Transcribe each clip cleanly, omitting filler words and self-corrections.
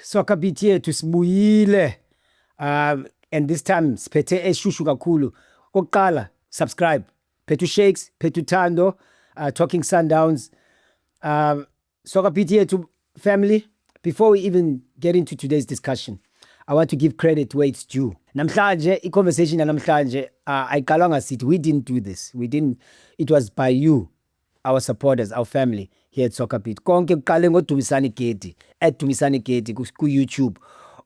Soccer beat yethu sibuyile. And this time siphethe eshushu kakhulu. Okokuqala, subscribe. Phethu Shakes, Phethu Thando, Talking Sundowns. Soccer beat yethu family. Before we even get into today's discussion, I want to give credit where it's due. Namhlanje, i-conversation namhlanje, ayiqalanga sithi, we didn't do this. It was by you, our supporters, our family here at Soccer Beat. Konke kuqale ngoDumisani Gedi, @Dumisani Gedi ku-YouTube.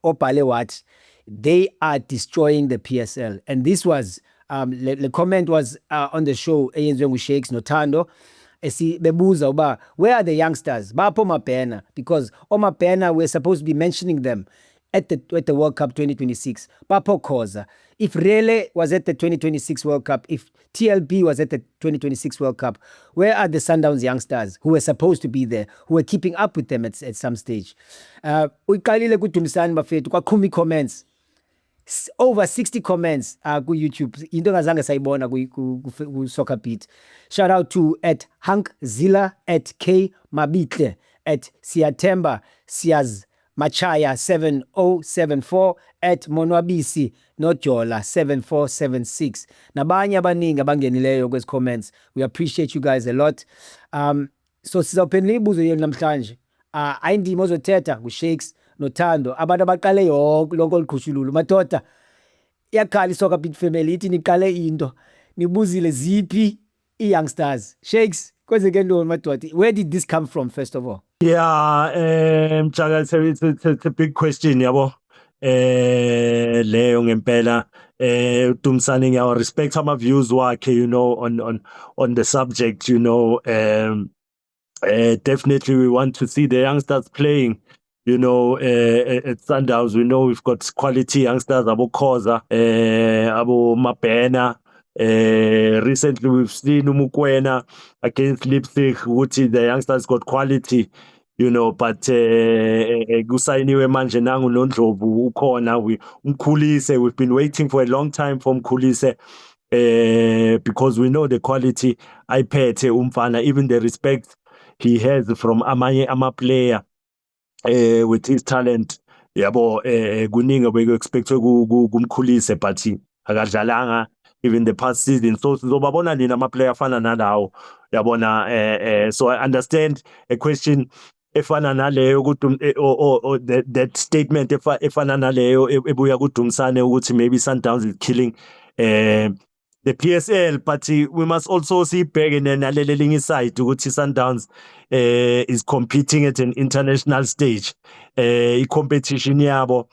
Obhale wathi, they are destroying the PSL. And this was, the comment was on the show, eyenziwe nguShakes noThando. Bebuza uba, where are the youngsters? Bapho Mabhena, because Mabhena, we're supposed to be mentioning them at the World Cup 2026. Bapho Khoza. If Rele was at the 2026 World Cup, if TLB was at the 2026 World Cup, where are the Sundowns youngsters who were supposed to be there, who were keeping up with them at some stage? Uyiqalile kuDumisani bafethu, kwakhumi comments. Over 60 comments ku YouTube. Into engazange sayibona ku Soccer Beat. Shout out to @Hank Zilla, @K Mabitle, @Siatemba Siaz Machaya 7074, @Monwabisi Nojola 7476. Nabanye abaningi abangenileyo kwezi comments. We appreciate you guys a lot. So sizawuphendula imibuzo yenu namhlanje. Ayindima ozothetha nguShakes noThando, abantu abaqale yonke lonke oluqhushululu. Madoda, iyakhala iSoccer Beat family ithi niqale into, nibuzile ziphi i-youngsters. Shakes, kwenzeke ntoni madoda? Where did this come from, first of all? Yeah, it's a big question, yabo. Leyo ngempela Dumisani ngiyawa respect ama views wakhe, you know, on the subject, you know. Definitely we want to see the youngsters playing, you know, at Sundowns. We know we've got quality youngsters, Abo Khoza, Abo Mabhena. Recently we've seen Umukwena against Leipzig, which the youngsters got quality, you know, but kusayiniwe manje nangu noNdlovu ukhona, uMkhulise. We've been waiting for a long time for Mkhulise, because we know the quality ayiphethe umfana, even the respect he has from amanye ama-player with his talent. Yabo, kuningi obekuexpectwe kumkhulise, but akadlalanga even the past season. So sizobabona nini ama-player afana nalawo, yabona. So I understand a question efana naleyo or that statement efana naleyo ebuya kuDumisane ukuthi maybe Sundowns is killing the PSL, but we must also see back in nalelelinye side ukuthi Sundowns is competing at an international stage. I-competition yabo,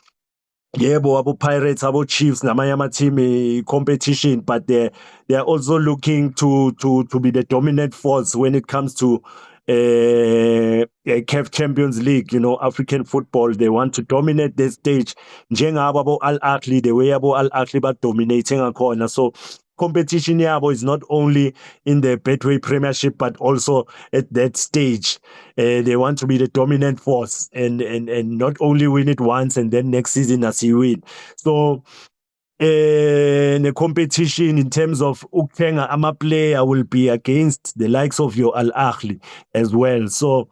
yebo, abo Pirates, abo Chiefs namanye ama-team competition, but they are also looking to be the dominant force when it comes to CAF Champions League, you know, African football. They want to dominate the stage. Njengabo abo Al Ahly, the way abo Al Ahly ba dominating akhona. So competition yabo is not only in the Betway Premiership but also at that stage. They want to be the dominant force and not only win it once and then next season as you win. So the competition in terms of ukuthenga ama-player will be against the likes of your Al Ahly as well. So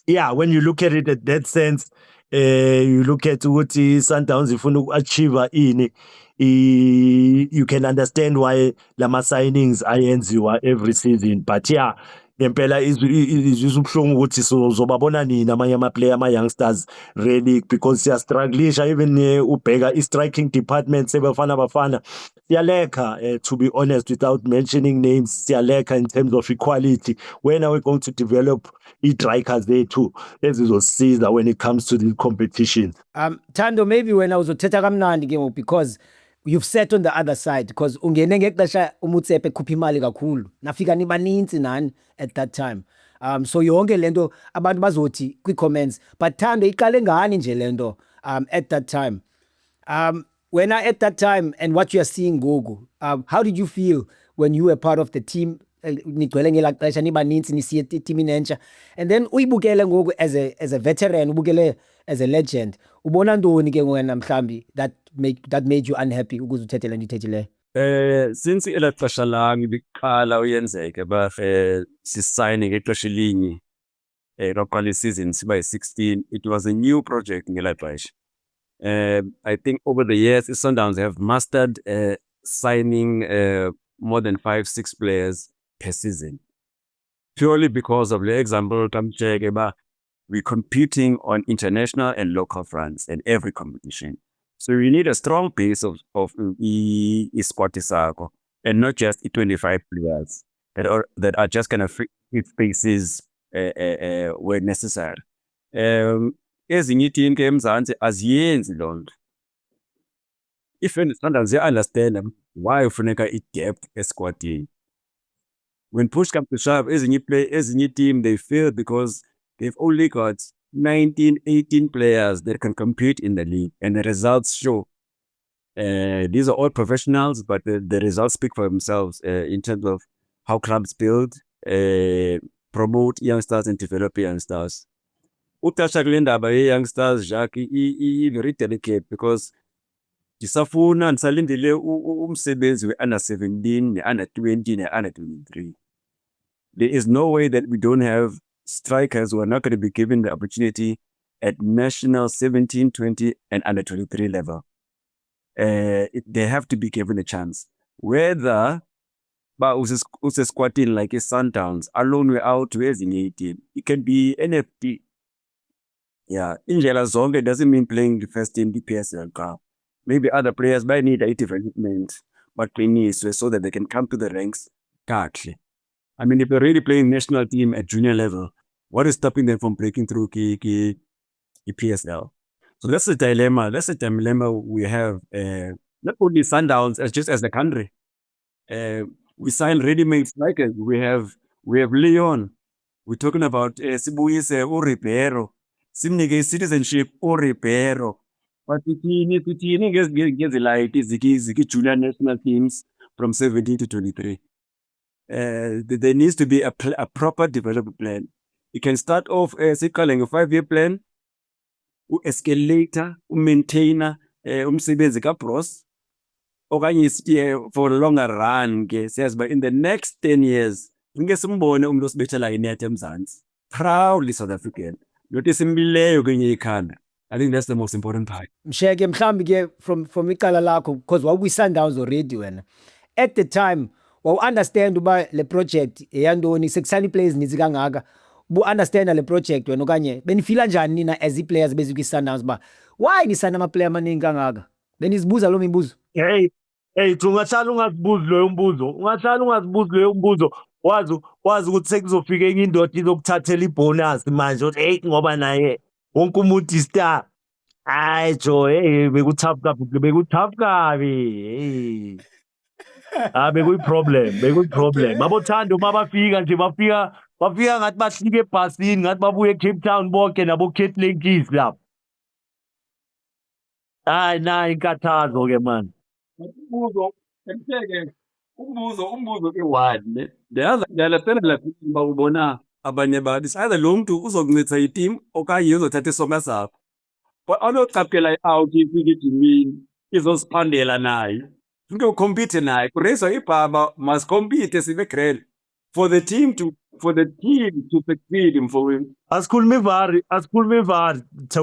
yeah, when you look at it at that sense, you look at ukuthi Sundowns ifuna uku-achieve ini, you can understand why lama signings ayenziwa every season. But yeah, ngempela izwe ubuhlungu ukuthi sizobabona nini amanye ama-player ama-youngsters really, because siyastrugglisha even ubheka i-striking department sebafana siyalekha, to be honest, without mentioning names, siyalekha in terms of equality. When are we going to develop i-strikers there too ezizosiza when it comes to the competition? Thando, maybe when I was uthetha kamnandi ke ngoku, because you've sat on the other side, because ungene ngexesha uMotsepe ekhupha imali kakhulu, nafika nibaninzi nani at that time. So yonke lento abantu bazothi kwi-comments, but Thando iqale ngani nje lento at that time? When at that time and what you are seeing ngoku, how did you feel when you were part of the team? Nigcwele ngelaa xesha nibaninzi nisiye etimini entsha, and then uyibukele ngoku as a veteran, ubukele as a legend, ubona ntoni ke wena mhlambi that made you unhappy ukuze uthethe le nto ithethileyo? Since ela xesha lami biqala uyenzeke ba sisayine ngexesha elinye local season by 16. It was a new project in Elaibash. I think over the years, Sundowns have mastered signing more than 5-6 players per season. Purely because of the example, we're competing on international and local fronts in every competition. So you need a strong base of squad isako, and not just 25 players that are just kind of free spaces where necessary. Ezinye iiteam ke eMzantsi aziyenzi loo nto. If Sundowns understand why ufuneka i-depth esquadini. When push comes to shove, ezinye team, they fail because they've only got 19, 18 players that can compete in the league, and the results show. These are all professionals, but the results speak for themselves in terms of how clubs build, promote youngsters and develop youngsters. Utasha kule ndaba youngsters, Jacques, very delicate because ndisafuna ndisalindele umsebenzi we-under 17, ne-under 20, ne-under 23. There is no way that we don't have strikers who are not going to be given the opportunity at national 17, 20, and under 23 level. They have to be given a chance. Whether use squatting like a Sundowns, alone way out to ezinye team. It can be NFT. Yeah, indlela zonke doesn't mean playing the first team, the PSL Cup. Maybe other players might need a development, but they need so that they can come to the ranks. Kahle. I mean, if they're really playing national team at junior level, what is stopping them from breaking through the PSL? So that's the dilemma. That's the dilemma we have. Not only Sundowns, as just as the country. We sign ready-made strikers. We have Leon. We're talking about Sibuyise Ribeiro. Simnike citizenship Ribeiro. But we get the light is the junior national teams from 17 to 23. There needs to be a proper development plan. You can start off calling a 5-year plan, escalator, maintainer, umsebenzi ka-bros, okanye for a longer run says, but in the next 10 years, ngeke simbone umuntu osibethela inet eMzantsi. Proudly South African. Not isimbileyo kwenye ikhanda. I think that's the most important part. Msheke mhlambi ke from icala lakho, because wawuyi-Sundowns already wena. At the time, understand uba le project eyantoni sekusana players nizi kangaka. Bu-understand le project wena okanye benifila njani nina as i-players bezikwi-Sundowns ba why nisana ama-player amaningi kangaka? Benizibuza lo mibuzo. Hey, ungahlala ungazibuzi loyo mbuzo. Wazi ukuthi sekuzofika enye indoda izokuthathela ibonus manje uthi hey ngoba naye wonke umuntu istar. Hayi jo, hey bekutough kabi. Hey. Bekuyi-problem. Babothando mabafika nje bafika ngathi bahlike ebhasini ngathi babuye eCape Town bonke nabo-Kate Lenkisi lapho. Hayi nayi inkathazo ke man. Umbuzo ke-one. Ndiyalandela uba ubona abanye abantu either lo mntu uzokuncitha iteam okanye uzothatha isonka sakho. But anocaphela i-out ifike ejimini izosiphandela naye. Funeke ukhompithe naye. Kureyiswa ibhaba, must compete sibe grand for the team to succeed mfowethu. Asikhuluma ivari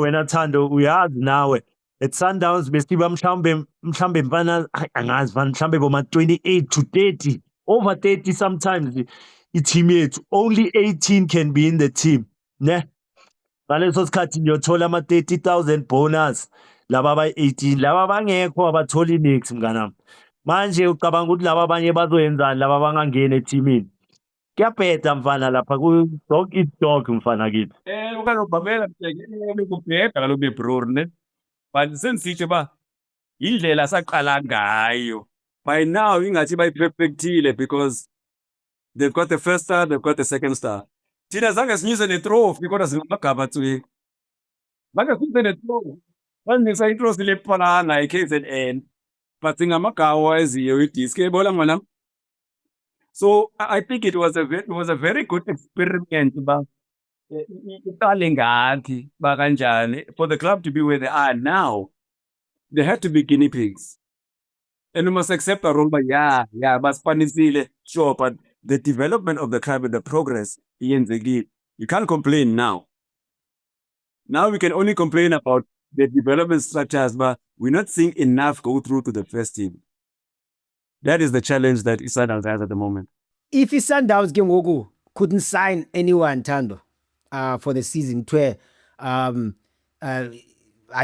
wena Thando uyazi nawe. At Sundowns besiba mhlambe mfana angazi mhlambe boma 28 to 30, over 30 sometimes i-team yethu only 18 can be in the team, ne? Ngaleso sikhathi ngiyothola ama-30,000 bonus laba abayi-18 laba bangekho abatholi nix mnganami. Manje ucabanga ukuthi laba abanye bazoyenzani laba bangangena ethimini? Kuyabheda mfana lapha ku-dog eat dog mfana kithi. Ukazobhamela kubheda kaloku bebror ne. But sensitsho ba indlela saqala ngayo. By now ingathi bayiperfectile because they've got the first star, they've got the second star. Thina zange sinyuse ne-trophy kodwa singamagaba tswi. Zange sinyuse ne-trophy. Bazinikisa i-trophy lephalanga i-KZN. But singamagawa eziyo idisk ebola ngwana. So I think it was a very good experiment ba iqale ngathi ba kanjani for the club to be where they are now. They had to be guinea pigs. And we must accept our role, but yeah, but Spanisile, sure, but the development of the club and the progress, You can't complain now. Now we can only complain about the development structures, but we're not seeing enough go through to the first team. That is the challenge that Sundowns has at the moment. If Sundowns ke ngoku couldn't sign anyone, Tando, for the season, where I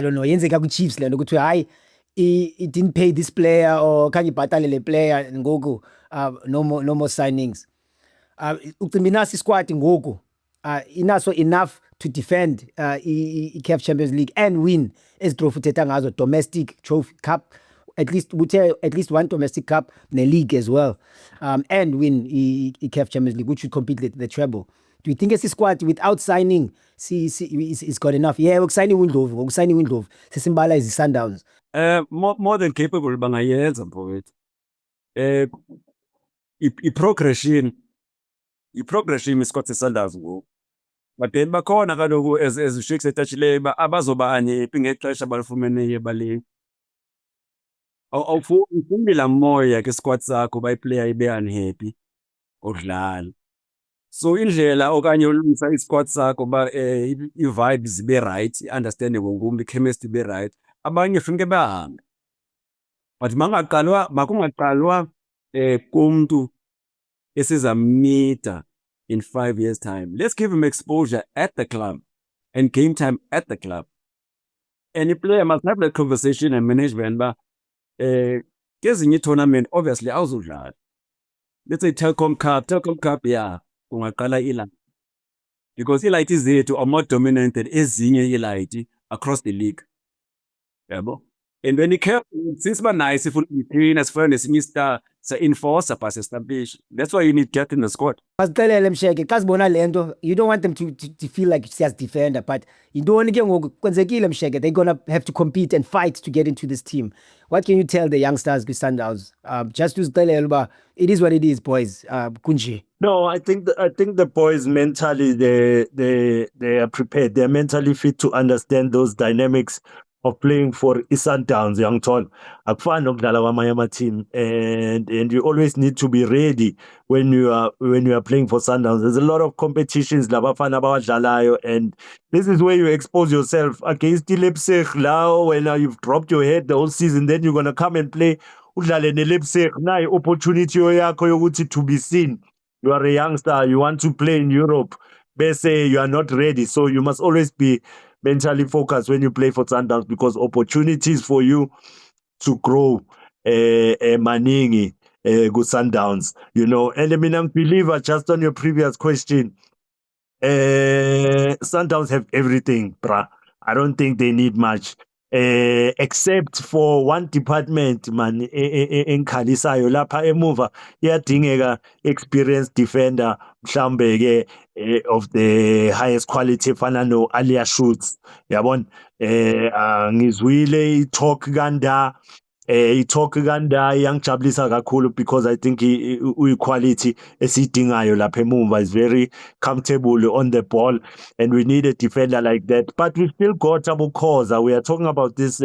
don't know, yenzeka ku-Chiefs le nto kuthiwe hayi it didn't pay this player or khange ibhatale le player ngoku, no more signings. Ucimba inaso isquad ngoku inaso enough to defend i-CAF Champions League and win ezi trophy uthetha ngazo, domestic trophy cup, at least one domestic cup ne-league as well, and win i-CAF Champions League, which would complete the treble. Do you think esi squad without signing is got enough? Yeah, ngokusayina iWindhovu sesimbala izi-Sundowns. More than capable bangayenza mfowethu. I-progression isikot se-Sundowns ngoku. But then bakhona kaloku as uShakes etatshileyo abazoba unhappy ngexesha balifumene ebaleni. Awufuni laa moya ke squad sakho bayiplayer ibe unhappy ukudlala. So indlela okanye ulungisa isquad sakho ba i-vibes zibe right, i-understanding ngomntu, i-chemistry ibe right, abanye funeke bahambe. But makungaqalwa kumntu esizamnida in 5 years' time. Let's give him exposure at the club and game time at the club. Any player must have that conversation and management, but kezinye tournament obviously awuzudlala. Let's say Telkom Cup, yeah, kungaqala iLight. Because iLight zethu are more dominant than ezinye iLight across the league. Yabo? And when you care, since ba nice if you as far as Mr. enforcer pass establish. That's why you need get in the squad. Basically Msheke xa sibona le nto, you don't want them to feel like siyazi defender, but yintoni ke ngoku kwenzekile Msheke, they're gonna have to compete and fight to get into this team. What can you tell the youngsters kwi-Sundowns? Just to uzixelele uba it is what it is, boys. Kunje. No, I think the boys mentally they are prepared. They're mentally fit to understand those dynamics of playing for Sundowns, young Ton. Akufani nokudlala kwamanye ama-team, and you always need to be ready when you are playing for Sundowns. There's a lot of competitions labafana abawadlalayo, and this is where you expose yourself against Leipzig. Now when you've dropped your head the whole season, then you're gonna come and play udlale ne-Leipzig. Now opportunity yakho yokuthi to be seen. You are a youngster, you want to play in Europe, bese you are not ready, so you must always be mentally focused when you play for Sundowns, because opportunities for you to grow maningi ku Sundowns, you know. And I mean, I'm believer, just on your previous question, Sundowns have everything, bruh. I don't think they need much, except for one department, man, enkhalisayo lapha emuva iyadingeka experienced defender mhlambe ke of the highest quality fana no Alia Schultz, yabona. Ngizwile i-talk kanda iyangijabulisa kakhulu, because I think uyi-quality esiyidingayo lapha emuva, is very comfortable on the ball, and we need a defender like that. But we still got Abu Khoza. We are talking about this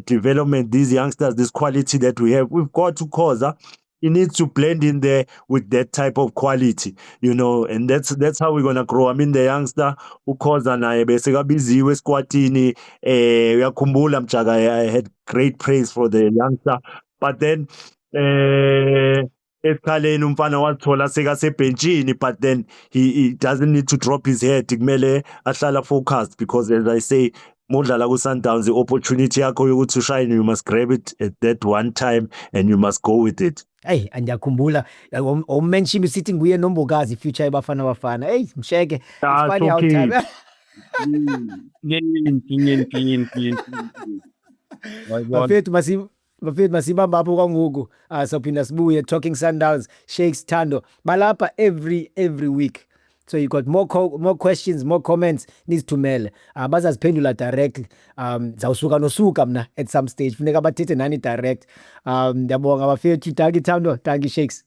development, these youngsters, this quality that we have. We've got to Khoza. He needs to blend in there with that type of quality, you know, and that's how we're gonna grow. I mean, the youngster uKhoza naye bese kabiziwe esquadini, uyakhumbula Mjaka, I had great praise for the youngster, but then esikhaleni umfana wathola sekasebhenjini, but then he doesn't need to drop his head, kumele ahlala focused, because as I say, modlala ku-Sundowns, the opportunity yakho yokuthi ushine, you must grab it at that one time and you must go with it. Hey, andiyakhumbula umention usithi nguye nombokazi future ebafana bafana. Hey Msheke, it's funny how okay. time. Bafethu masibamba apho kwangoku. Sophinda sibuye talking Sundowns, Shakes, Thando balapha every week. So you got more questions, more comments, needs to mail. Bazaziphendula directly. Zawusuka nosuka mna at some stage. Funeka bathethe nani direct. Ndiyabonga bafethu, thank you Thando, thank you Shakes.